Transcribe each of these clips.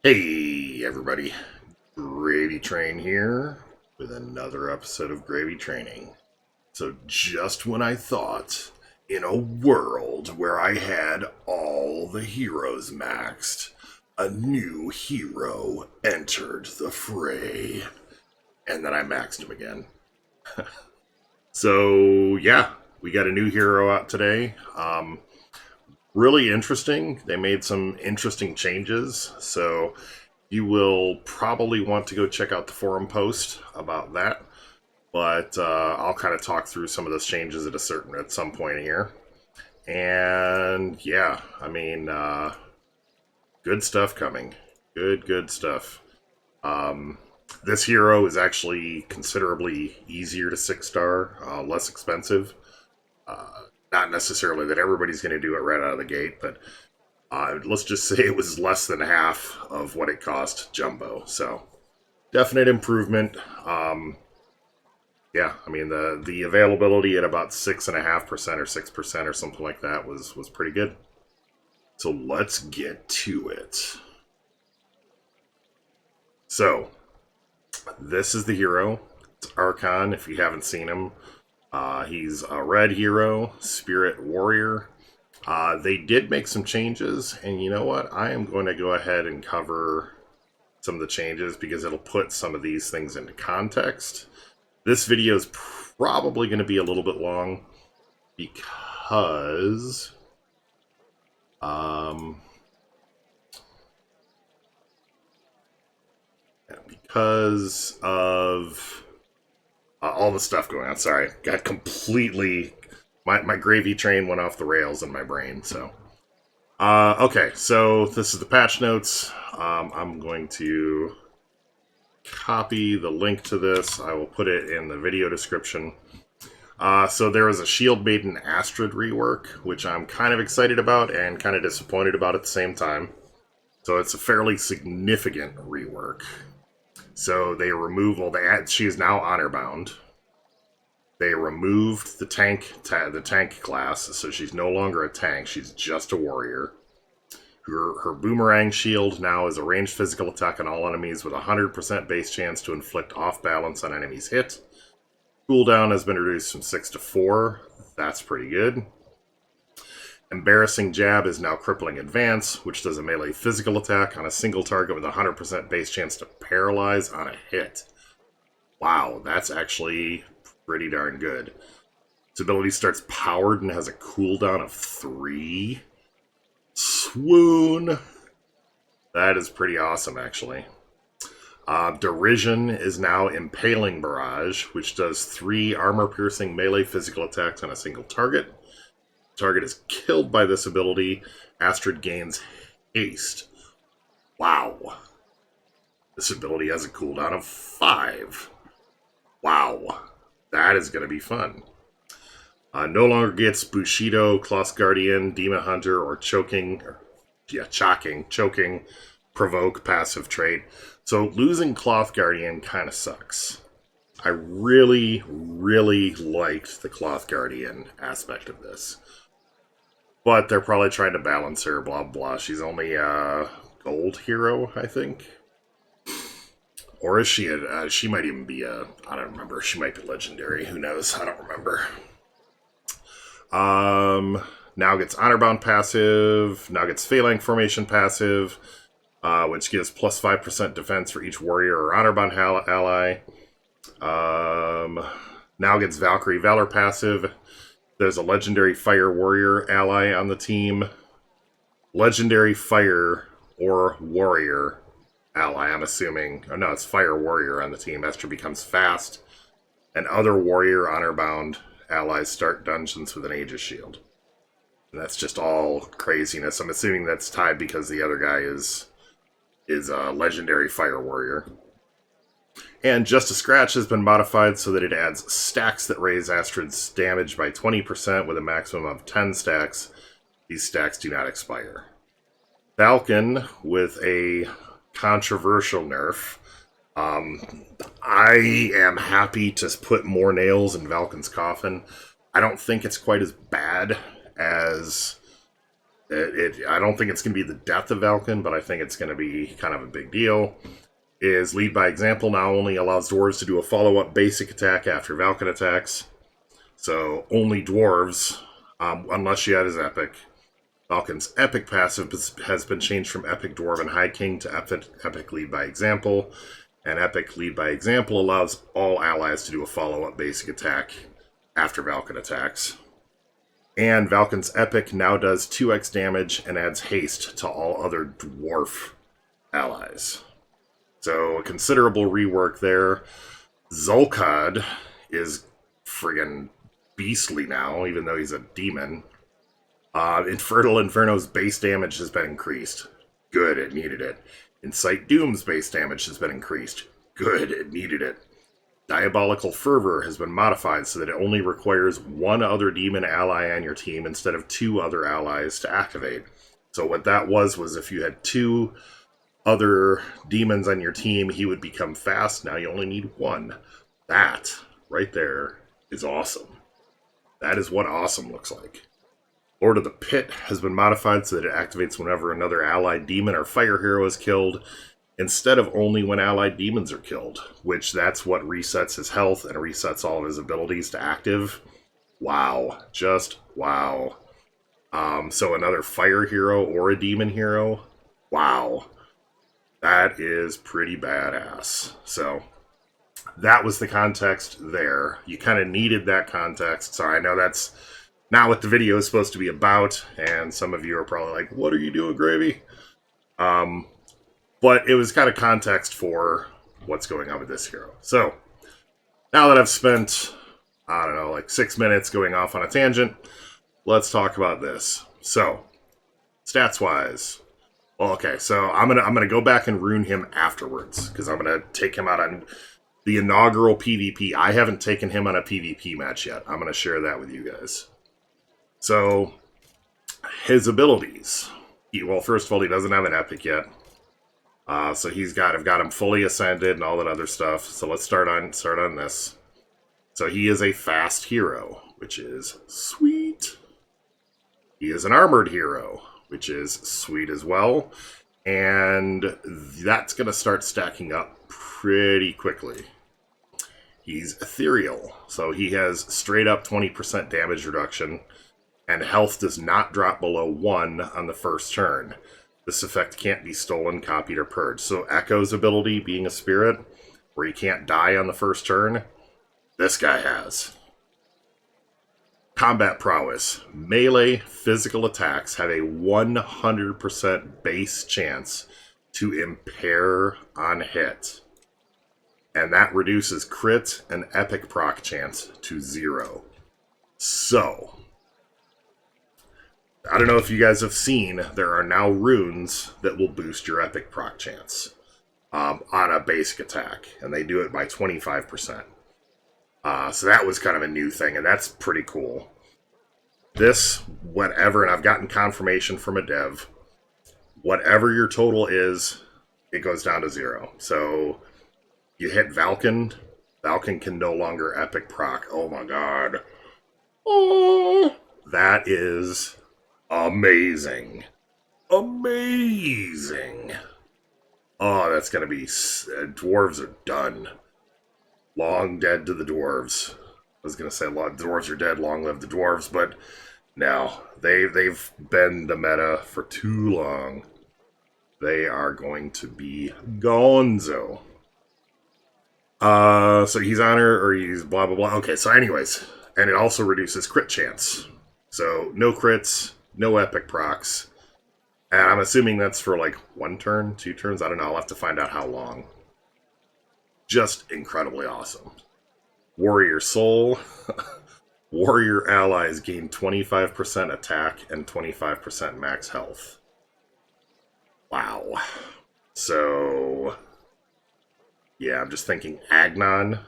Hey everybody, GravyTrain here with another episode of GravyTraining. So just when I thought, in a world where I had all the heroes maxed, a new hero entered the fray. And then I maxed him again. So yeah, we got a new hero out today. Really interesting. They made some interesting changes, so you will probably want to go check out the forum post about that. But I'll kind of talk through some of those changes at some point here. And yeah, I mean, good stuff coming. Good stuff. This hero is actually considerably easier to 6-star, less expensive. Not necessarily that everybody's going to do it right out of the gate, but let's just say it was less than half of what it cost Jumbo. So definite improvement. Yeah, I mean the availability at about 6.5% or 6% or something like that was pretty good. So let's get to it. So this is the hero. It's Archon. If you haven't seen him, he's a red hero, spirit warrior. They did make some changes, and you know what? I am going to go ahead and cover some of the changes because it'll put some of these things into context. This video is probably going to be a little bit long because of all the stuff going on. Sorry, got completely my gravy train went off the rails in my brain. So okay, so this is the patch notes. I'm going to copy the link to this. I will put it in the video description. So there is a Shield Maiden Astrid rework, which I'm kind of excited about and kind of disappointed about at the same time. So it's a fairly significant rework. So they remove, she is now honor bound. They removed the tank class, so she's no longer a tank, she's just a warrior. Her boomerang shield now is a ranged physical attack on all enemies with a 100% base chance to inflict off balance on enemies hit. Cooldown has been reduced from 6 to 4. That's pretty good. Embarrassing Jab is now crippling advance, which does a melee physical attack on a single target with a 100% base chance to paralyze on a hit. Wow, that's actually pretty darn good. Its ability starts powered and has a cooldown of 3. Swoon! That is pretty awesome, actually. Derision is now Impaling Barrage, which does 3 armor-piercing melee physical attacks on a single target. The target is killed by this ability. Astrid gains haste. Wow. This ability has a cooldown of 5. Wow. That is going to be fun. No longer gets Bushido, Cloth Guardian, Demon Hunter, or choking, provoke passive trait. So losing Cloth Guardian kind of sucks. I really liked the Cloth Guardian aspect of this. But they're probably trying to balance her, blah blah. She's only a gold hero, I think. Or is she she might even be I don't remember. She might be legendary. Who knows? I don't remember. Now gets Honorbound passive. Now gets Phalanx Formation passive, which gives plus 5% defense for each warrior or Honorbound ally. Now gets Valkyrie Valor passive. There's a Legendary Fire Warrior ally on the team. Legendary Fire or Warrior ally, I'm assuming. Oh no, it's Fire Warrior on the team. Astrid becomes fast. And other Warrior Honorbound allies start dungeons with an Aegis Shield. And that's just all craziness. I'm assuming that's tied because the other guy is a Legendary Fire Warrior. And Just a Scratch has been modified so that it adds stacks that raise Astrid's damage by 20% with a maximum of 10 stacks. These stacks do not expire. Malkin with a controversial nerf. I am happy to put more nails in Malkin's coffin. I don't think it's quite as bad as I don't think it's going to be the death of Malkin, but I think it's going to be kind of a big deal. Is lead by example now only allows dwarves to do a follow-up basic attack after Malkin attacks. So only dwarves, unless you have his epic. Malkin's epic passive has been changed from Epic Dwarf and High King to Epic Lead by Example. And Epic Lead by Example allows all allies to do a follow-up basic attack after Malkin attacks. And Malkin's Epic now does 2x damage and adds haste to all other dwarf allies. So a considerable rework there. Zoolcod is friggin' beastly now, even though he's a demon. Infernal Inferno's base damage has been increased. Good, it needed it. Incite Doom's base damage has been increased. Good, it needed it. Diabolical Fervor has been modified so that it only requires one other demon ally on your team instead of 2 other allies to activate. So what that was if you had 2 other demons on your team, he would become fast. Now you only need 1. That, right there, is awesome. That is what awesome looks like. Lord of the Pit has been modified so that it activates whenever another allied demon or fire hero is killed, instead of only when allied demons are killed, which that's what resets his health and resets all of his abilities to active. Wow. Just wow. So another fire hero or a demon hero? Wow. That is pretty badass. So that was the context there. You kind of needed that context. Sorry, I know that's not what the video is supposed to be about, and some of you are probably like, what are you doing, Gravy? But it was kind of context for what's going on with this hero. So, now that I've spent, I don't know, like 6 minutes going off on a tangent, let's talk about this. So, stats-wise, well, okay, so I'm gonna go back and rune him afterwards, because I'm gonna take him out on the inaugural PvP. I haven't taken him on a PvP match yet. I'm gonna share that with you guys. So, his abilities. Well, first of all, he doesn't have an epic yet. So I've got him fully ascended and all that other stuff. So let's start on this. So he is a fast hero, which is sweet. He is an armored hero, which is sweet as well. And that's going to start stacking up pretty quickly. He's ethereal, so he has straight up 20% damage reduction, and health does not drop below 1 on the first turn. This effect can't be stolen, copied, or purged. So Echo's ability, being a spirit, where he can't die on the first turn, this guy has. Combat prowess. Melee physical attacks have a 100% base chance to impair on hit. And that reduces crit and epic proc chance to 0. So, I don't know if you guys have seen, there are now runes that will boost your epic proc chance on a basic attack, and they do it by 25%. So that was kind of a new thing, and that's pretty cool. This, whatever, and I've gotten confirmation from a dev, whatever your total is, it goes down to 0. So, you hit Malkin can no longer epic proc. Oh my god. Oh, that is amazing. Amazing. Oh, that's going to be... dwarves are done. Long dead to the dwarves. I was going to say dwarves are dead, long live the dwarves, but no. They've been the meta for too long. They are going to be gonzo. So he's honor, or he's blah blah blah. Okay, so anyways, and it also reduces crit chance. So no crits, no epic procs. And I'm assuming that's for like 1 turn, 2 turns, I don't know, I'll have to find out how long. Just incredibly awesome. Warrior Soul. Warrior allies gain 25% attack and 25% max health. Wow. So... yeah, I'm just thinking Agnon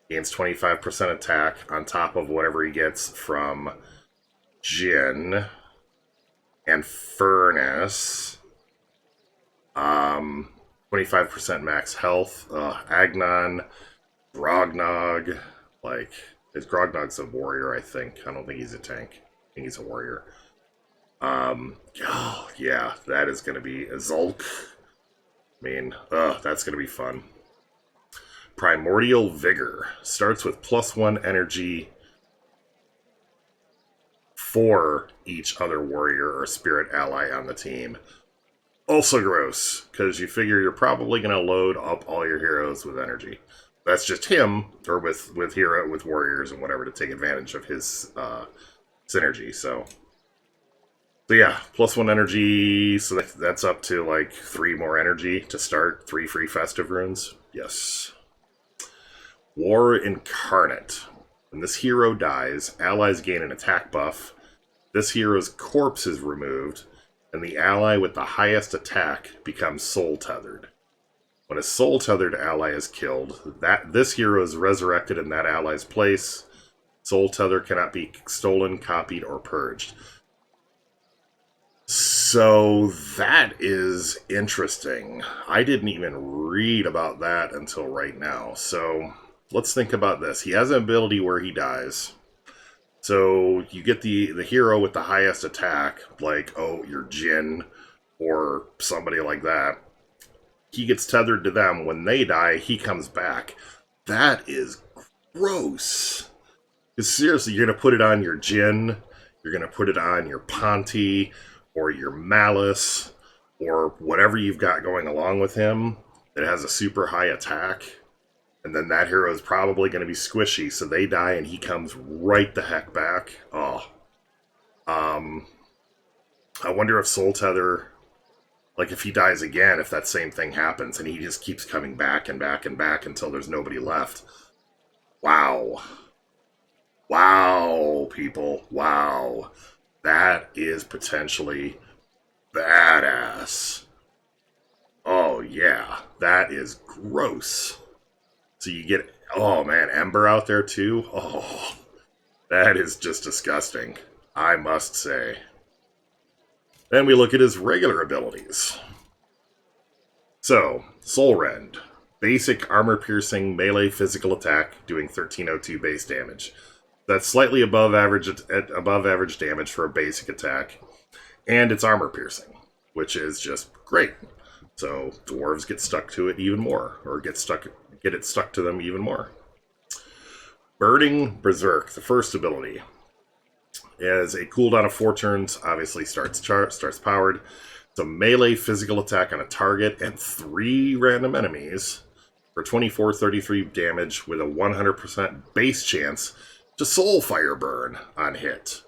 gains 25% attack on top of whatever he gets from Jin and Furnace. 25% max health. Agnon, Grognog. Like, Grognog's a warrior, I think. I don't think he's a tank. I think he's a warrior. Oh, yeah, that is going to be a Zulk. I mean, that's going to be fun. Primordial Vigor. Starts with +1 energy for each other warrior or spirit ally on the team. Also gross, because you figure you're probably going to load up all your heroes with energy. That's just him, or with warriors and whatever, to take advantage of his synergy. So yeah, +1 energy, so that's up to like 3 more energy to start 3 free festive runes. Yes. War Incarnate. When this hero dies, allies gain an attack buff. This hero's corpse is removed, and the ally with the highest attack becomes soul tethered. When a soul tethered ally is killed, this hero is resurrected in that ally's place. Soul tether cannot be stolen, copied, or purged. So that is interesting. I didn't even read about that until right now. So let's think about this. He has an ability where he dies. So you get the hero with the highest attack, like, your Jin or somebody like that. He gets tethered to them. When they die, he comes back. That is gross. Because seriously, you're going to put it on your Jin, you're going to put it on your Ponti, or your Malice, or whatever you've got going along with him that has a super high attack. And then that hero is probably going to be squishy, so they die and he comes right the heck back. Oh. I wonder if Soul Tether, like if he dies again, if that same thing happens and he just keeps coming back and back and back until there's nobody left. Wow. Wow, people. Wow. That is potentially badass. Oh, yeah. That is gross. So you get, oh man, Ember out there too? Oh, that is just disgusting, I must say. Then we look at his regular abilities. So, Soul Rend. Basic armor-piercing melee physical attack, doing 1302 base damage. That's slightly above average damage for a basic attack. And it's armor-piercing, which is just great. So, dwarves get stuck to it even more, or get it stuck to them even more. Burning Berserk, the first ability, is a cooldown of 4 turns, obviously starts powered. It's a melee physical attack on a target and 3 random enemies for 24-33 damage with a 100% base chance to Soulfire Burn on hit.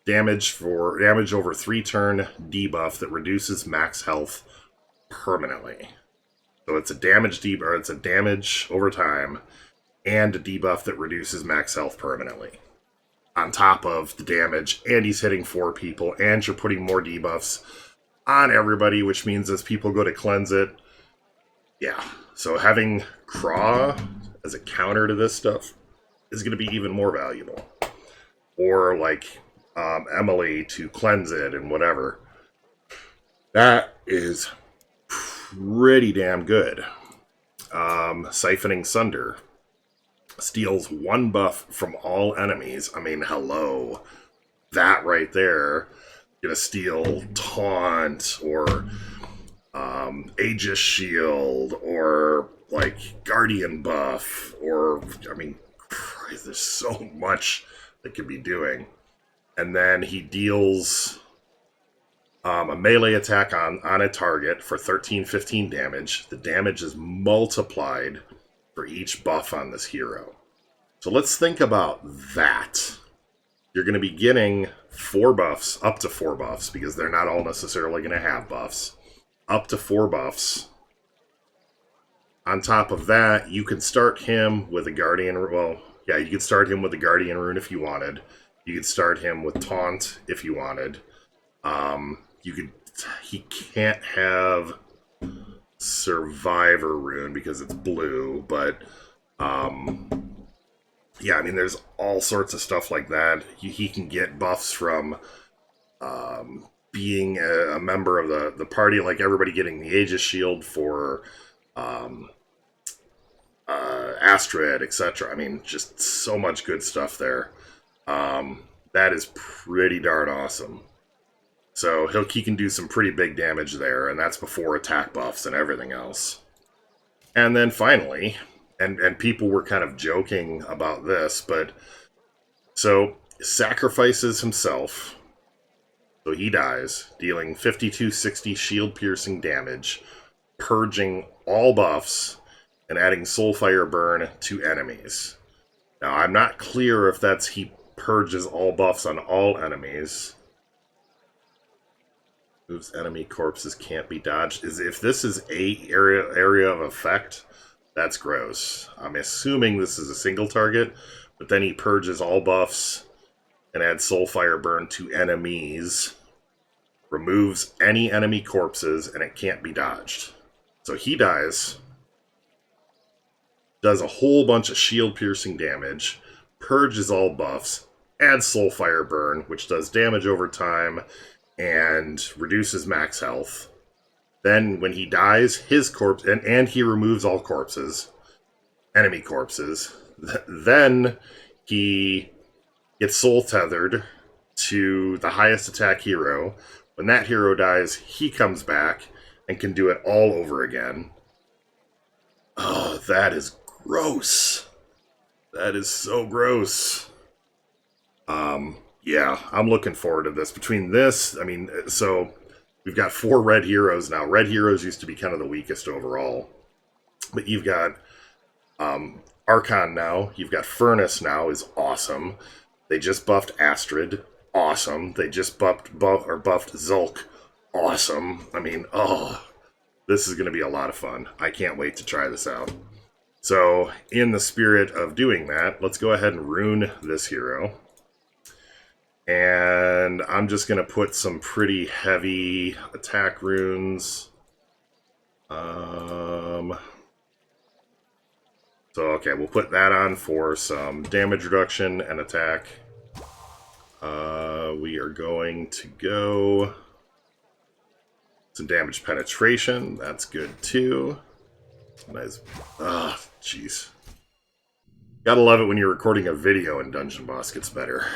Damage over 3 turn debuff that reduces max health permanently. So it's a damage it's a damage over time and a debuff that reduces max health permanently. On top of the damage, and he's hitting 4 people, and you're putting more debuffs on everybody, which means as people go to cleanse it, yeah. So having Craw as a counter to this stuff is going to be even more valuable. Or like Emily to cleanse it and whatever. That is pretty damn good. Siphoning Sunder steals 1 buff from all enemies. I mean, hello. That right there. Gonna steal Taunt or Aegis Shield or like Guardian buff or, I mean, Christ, there's so much that could be doing. And then he deals a melee attack on a target for 13-15 damage. The damage is multiplied for each buff on this hero. So let's think about that. You're going to be getting 4 buffs, up to 4 buffs, because they're not all necessarily going to have buffs. Up to 4 buffs. On top of that, you can start him with a Guardian... Well, yeah, you could start him with a Guardian Rune if you wanted. You could start him with Taunt if you wanted. He can't have Survivor Rune because it's blue, but yeah, I mean, there's all sorts of stuff like that. He can get buffs from being a member of the party, like everybody getting the Aegis Shield for Astrid, etc. I mean, just so much good stuff there. That is pretty darn awesome. So he can do some pretty big damage there, and that's before attack buffs and everything else. And then finally, and people were kind of joking about this, but so sacrifices himself, so he dies, dealing 5260 shield piercing damage, purging all buffs, and adding Soulfire Burn to enemies. Now, I'm not clear if that's he purges all buffs on all enemies. Moves enemy corpses can't be dodged. If this is a area of effect, that's gross. I'm assuming this is a single target, but then he purges all buffs and adds Soulfire Burn to enemies, removes any enemy corpses, and it can't be dodged. So he dies, does a whole bunch of shield-piercing damage, purges all buffs, adds Soulfire Burn, which does damage over time, and reduces max health. Then, when he dies, his corpse, and he removes all corpses, enemy corpses, then he gets soul tethered to the highest attack hero. When that hero dies, he comes back and can do it all over again. Oh, that is gross. That is so gross. Yeah, I'm looking forward to this. Between this, I mean, so we've got 4 red heroes now. Red heroes used to be kind of the weakest overall. But you've got Archon now. You've got Furnace now, is awesome. They just buffed Astrid. Awesome. They just buffed Zulk. Awesome. I mean, oh, this is going to be a lot of fun. I can't wait to try this out. So, in the spirit of doing that, let's go ahead and rune this hero. And I'm just going to put some pretty heavy attack runes. So, okay, we'll put that on for some damage reduction and attack. We are going to go some damage penetration. That's good too. Nice. Ah, jeez. Gotta love it when you're recording a video and Dungeon Boss gets better.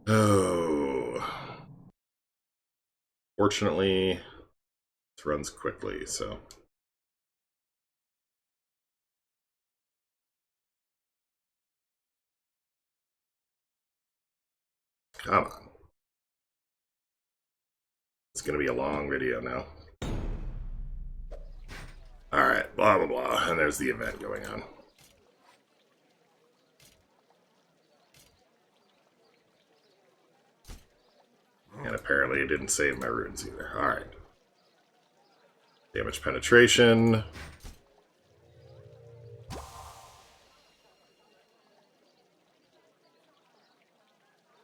Oh. Fortunately, this runs quickly, so. Come on. It's going to be a long video now. Alright, blah, blah, blah. And there's the event going on. And apparently it didn't save my runes either. Alright. Damage penetration.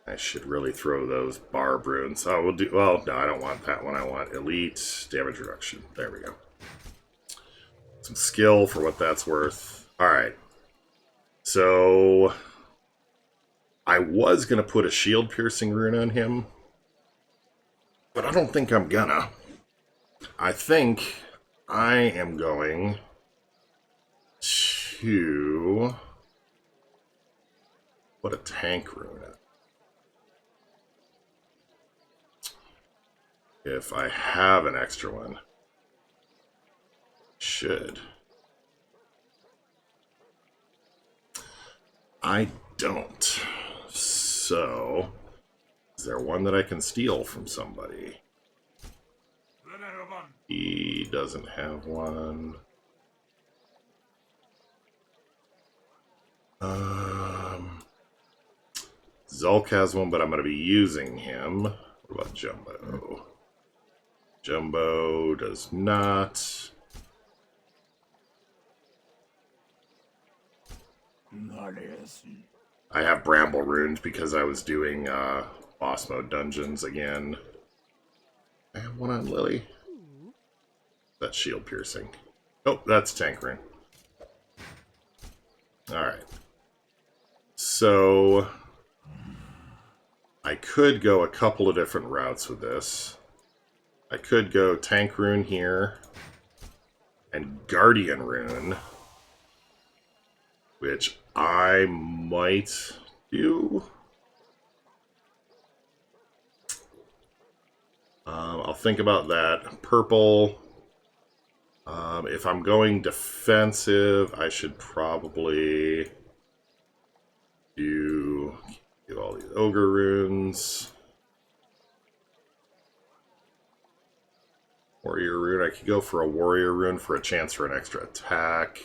I should really throw those barb runes. Oh, we'll do... Well, no, I don't want that one. I want elite damage reduction. There we go. Some skill for what that's worth. Alright. So... I was going to put a shield piercing rune on him. But I don't think I'm gonna. I think I am going to put a tank rune in. If I have an extra one. Should. I don't. So, is there one that I can steal from somebody? He doesn't have one. Zulk has one, but I'm going to be using him. What about Jumbo? Jumbo does not. I have Bramble runes because I was doing boss mode dungeons again. I have one on Lily. That's shield piercing. Oh, that's tank rune. Alright. So I could go a couple of different routes with this. I could go tank rune here and guardian rune, which I might do... I'll think about that. Purple. If I'm going defensive, I should probably do all these ogre runes. Warrior rune. I could go for a warrior rune for a chance for an extra attack.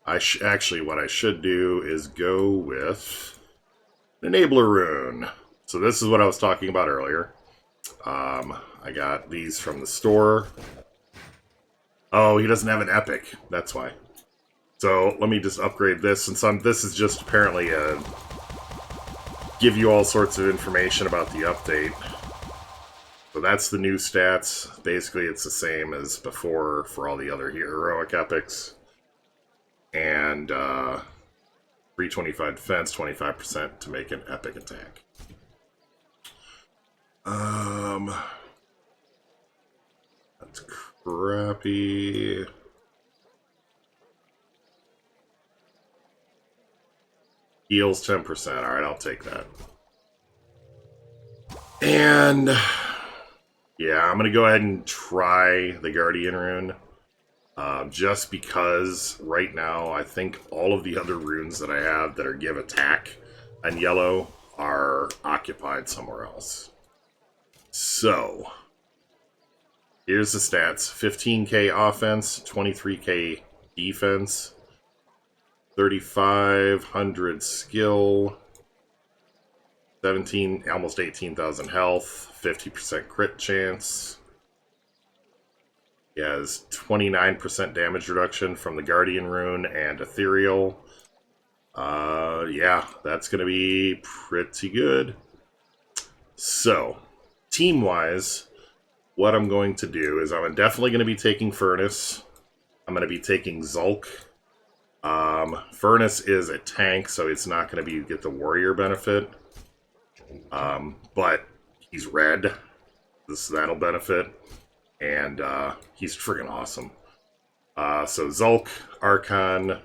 Actually, what I should do is go with an enabler rune. So this is what I was talking about earlier. I got these from the store. Oh, he doesn't have an epic. That's why. So let me just upgrade this. Since this is just apparently give you all sorts of information about the update. So that's the new stats. Basically, it's the same as before for all the other heroic epics. And 325 defense, 25% to make an epic attack. That's crappy. Heals 10%. Alright, I'll take that. And yeah, I'm gonna go ahead and try the Guardian rune. Just because right now I think all of the other runes that I have that are give attack and yellow are occupied somewhere else. So here's the stats. 15k offense, 23k defense, 3,500 skill, almost 18,000 health, 50% crit chance. He has 29% damage reduction from the Guardian rune and Ethereal. Yeah, that's going to be pretty good. So, team-wise, what I'm going to do is I'm definitely going to be taking Furnace. I'm going to be taking Zulk. Furnace is a tank, so it's not going to get the warrior benefit. But he's red. That'll benefit. And he's friggin' awesome. So Zulk, Archon,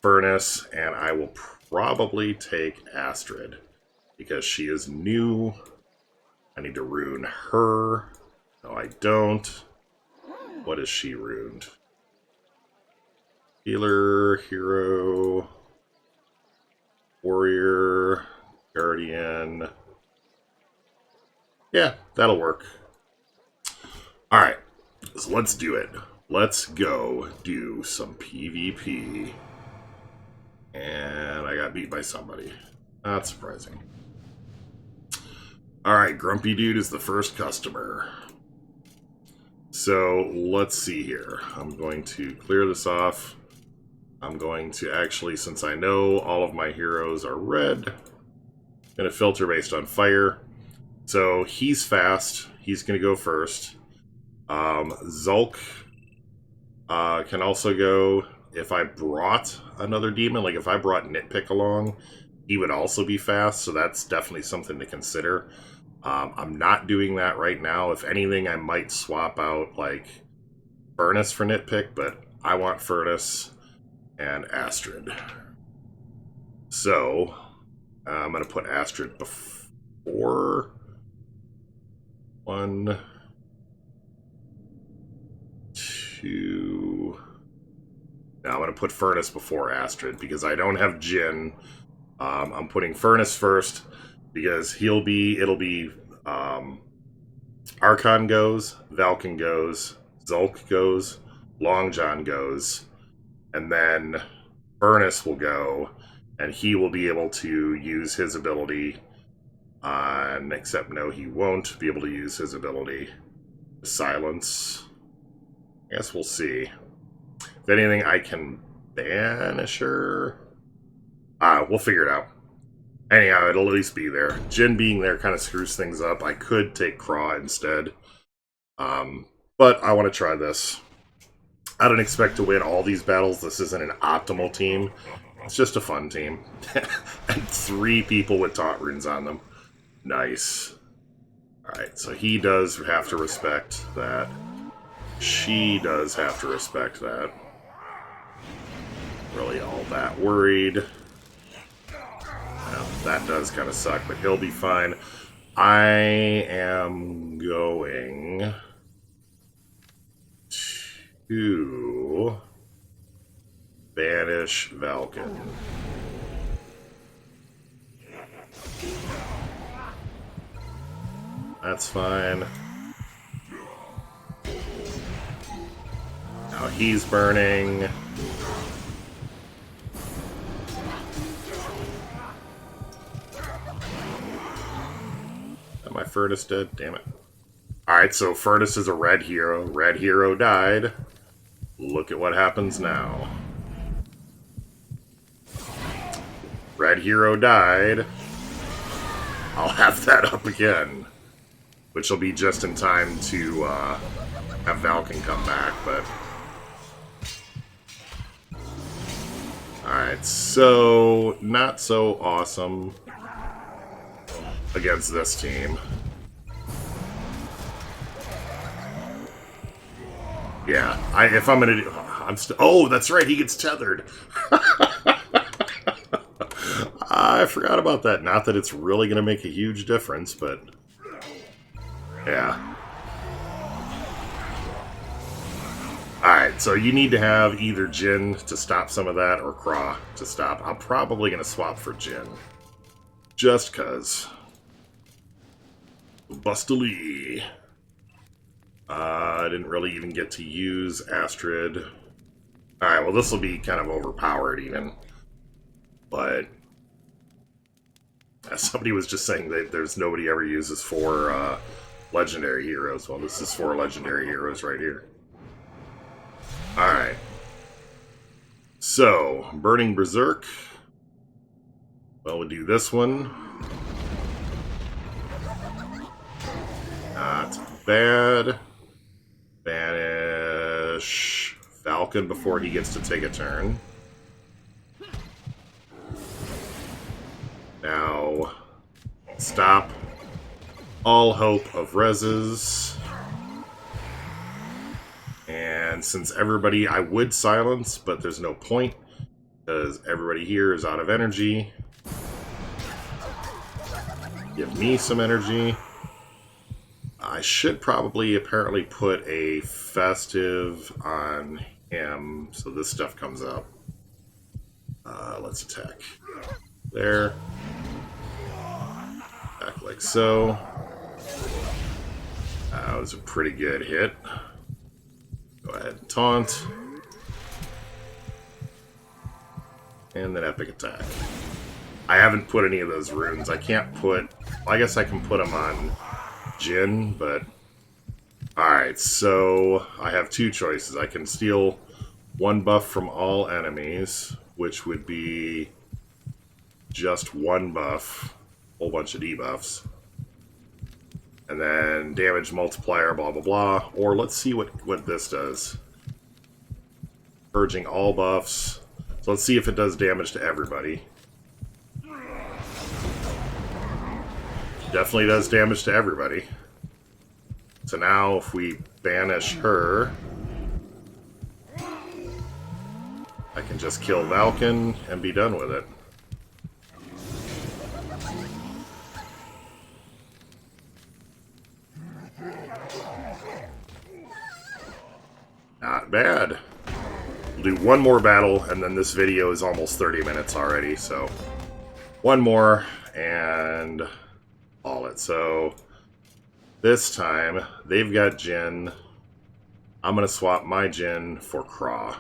Furnace, and I will probably take Astrid. Because she is new. I need to rune her. No, I don't. What is she runed? Healer, Hero, Warrior, Guardian. Yeah, that'll work. Alright, so let's do it. Let's go do some PvP. And I got beat by somebody. Not surprising. Alright, Grumpy Dude is the first customer. So, let's see here. I'm going to clear this off. I'm going to actually, since I know all of my heroes are red, I'm going to filter based on fire. So, he's fast. He's going to go first. Zulk can also go. If I brought another demon, like if I brought Nitpick along, he would also be fast, so that's definitely something to consider. I'm not doing that right now. If anything, I might swap out, like, Furnace for Nitpick, but I want Furnace and Astrid. So, I'm going to put Astrid before 1, 2... Now I'm going to put Furnace before Astrid, because I don't have Jin. I'm putting Furnace first, because it'll be, Archon goes, Malkin goes, Zulk goes, Long John goes, and then Furnace will go, and he will be able to use his ability on, except no, he won't be able to use his ability to silence. I guess we'll see. If anything, I can banish her. We'll figure it out. Anyhow, it'll at least be there. Jin being there kind of screws things up. I could take Craw instead. But I want to try this. I don't expect to win all these battles. This isn't an optimal team. It's just a fun team. And 3 people with taunt runes on them. Nice. Alright, so he does have to respect that. She does have to respect that. really all that worried. Well, that does kind of suck, but he'll be fine. I am going to banish Malkin. That's fine. Now he's burning. Am I Furnace dead? Damn it. Alright, so Furnace is a red hero. Red hero died. Look at what happens now. Red hero died. I'll have that up again. Which will be just in time to have Malkin come back, but... Alright, so... Not so awesome against this team. Yeah, if I'm gonna do... Oh, that's right, he gets tethered. I forgot about that. Not that it's really gonna make a huge difference, but... Yeah. Alright, so you need to have either Jin to stop some of that or Craw to stop. I'm probably going to swap for Jin. Just cuz. Bustily. I didn't really even get to use Astrid. Alright, well this will be kind of overpowered even. But... somebody was just saying that there's nobody ever uses 4 legendary heroes. Well, this is 4 legendary heroes right here. Alright. So, Burning Berserk. Well, we'll do this one. Not bad. Banish Falcon before he gets to take a turn. Now, stop all hope of reses. And since everybody, I would silence, but there's no point, because everybody here is out of energy. Give me some energy. I should probably apparently put a festive on him, so this stuff comes up. Let's attack. There. Attack like so. That was a pretty good hit. Go ahead and taunt. And then epic attack. I haven't put any of those runes. I can't put... Well, I guess I can put them on Jin, but... Alright, so I have 2 choices. I can steal 1 buff from all enemies, which would be just 1 buff. A whole bunch of debuffs. And then damage multiplier, blah, blah, blah. Or let's see what this does. Purging all buffs. So let's see if it does damage to everybody. Definitely does damage to everybody. So now if we banish her, I can just kill Malkin and be done with it. Not bad. We'll do one more battle, and then this video is almost 30 minutes already, so... One more, and... all it. So... this time, they've got Jin. I'm gonna swap my Jin for Craw.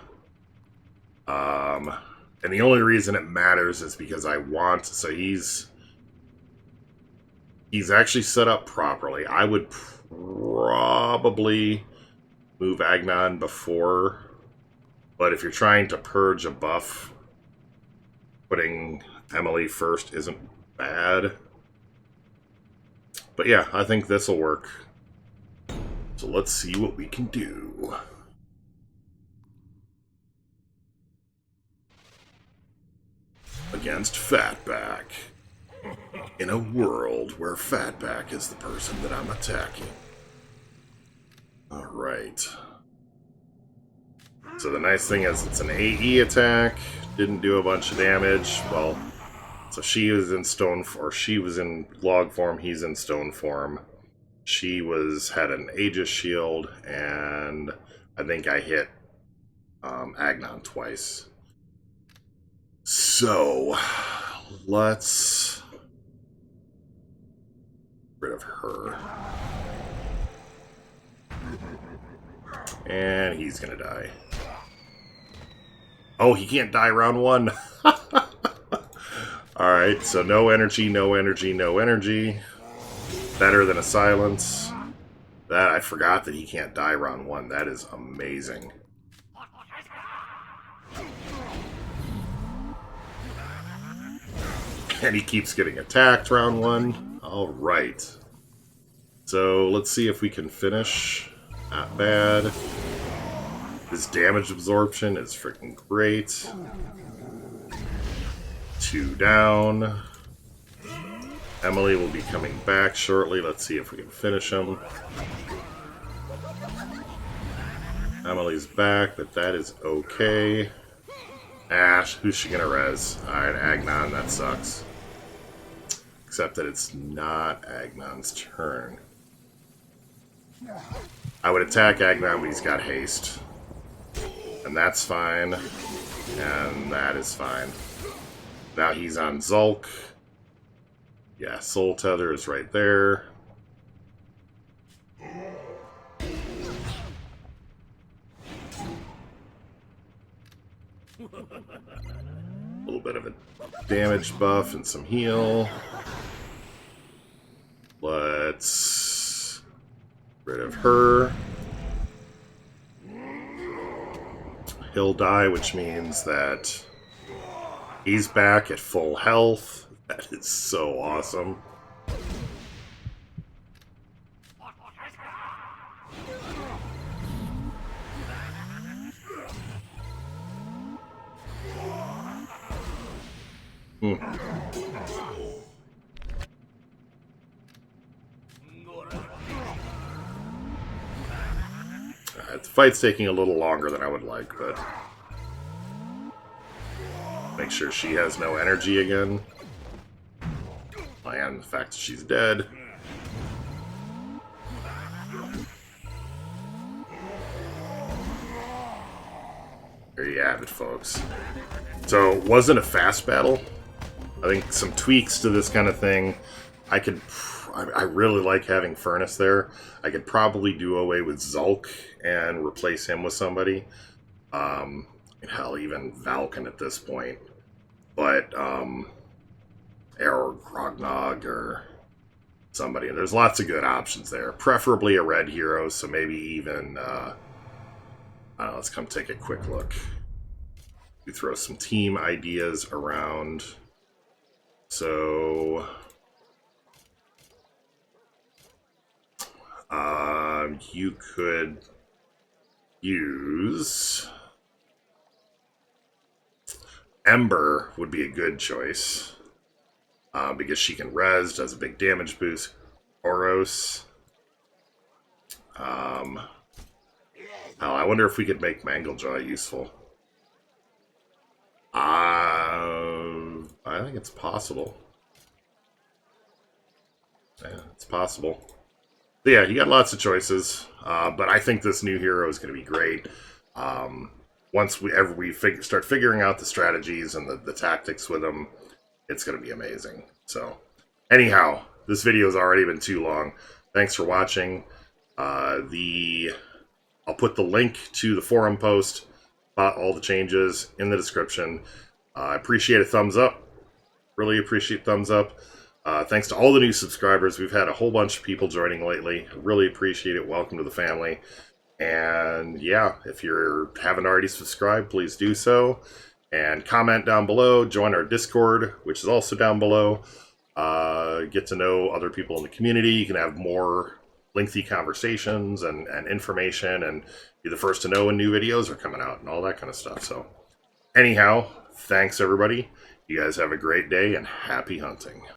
And the only reason it matters is because I want... so he's actually set up properly. I would probably move Agnon before, but if you're trying to purge a buff, putting Emily first isn't bad. But yeah, I think this will work. So let's see what we can do. Against Fatback. In a world where Fatback is the person that I'm attacking. Alright. So the nice thing is it's an AE attack. Didn't do a bunch of damage. Well, so she was in stone, or she was in log form. He's in stone form. She had an Aegis shield, and I think I hit Agnon twice. So let's get rid of her. And he's gonna die. Oh, he can't die round one. Alright, so no energy, no energy, no energy. Better than a silence. That, I forgot that he can't die round one. That is amazing. And he keeps getting attacked round one. Alright. So let's see if we can finish. Not bad. His damage absorption is freaking great. 2 down. Emily will be coming back shortly. Let's see if we can finish him. Emily's back, but that is okay. Ash, who's she gonna res? Alright, Agnon, that sucks. Except that it's not Agnon's turn. I would attack Agnon, but he's got haste. And that's fine. And that is fine. Now he's on Zulk. Yeah, Soul Tether is right there. A little bit of a damage buff and some heal. Let's get rid of her. He'll die, which means that he's back at full health. That is so awesome. The fight's taking a little longer than I would like, but make sure she has no energy again. And the fact that she's dead. There you have it, folks. So it wasn't a fast battle. I think some tweaks to this kind of thing. I really like having Furnace there. I could probably do away with Zulk and replace him with somebody. Hell, even Malkin at this point. But, or Grognog or somebody. There's lots of good options there. Preferably a red hero, so maybe even, I don't know, let's come take a quick look. We throw some team ideas around. So, you could use Ember would be a good choice. Because she can res, does a big damage boost. Oros. Hell, I wonder if we could make Manglejaw useful. I think it's possible. Yeah, it's possible. But yeah, you got lots of choices. But I think this new hero is going to be great. Once we start figuring out the strategies and the tactics with them, it's going to be amazing. So, anyhow, this video has already been too long. Thanks for watching. I'll put the link to the forum post about all the changes in the description. I appreciate a thumbs up. Really appreciate thumbs up. Thanks to all the new subscribers. We've had a whole bunch of people joining lately. Really appreciate it. Welcome to the family. And yeah, if you haven't already subscribed, please do so. And comment down below. Join our Discord, which is also down below. Get to know other people in the community. You can have more lengthy conversations and information, and be the first to know when new videos are coming out and all that kind of stuff. So anyhow, thanks everybody. You guys have a great day and happy hunting.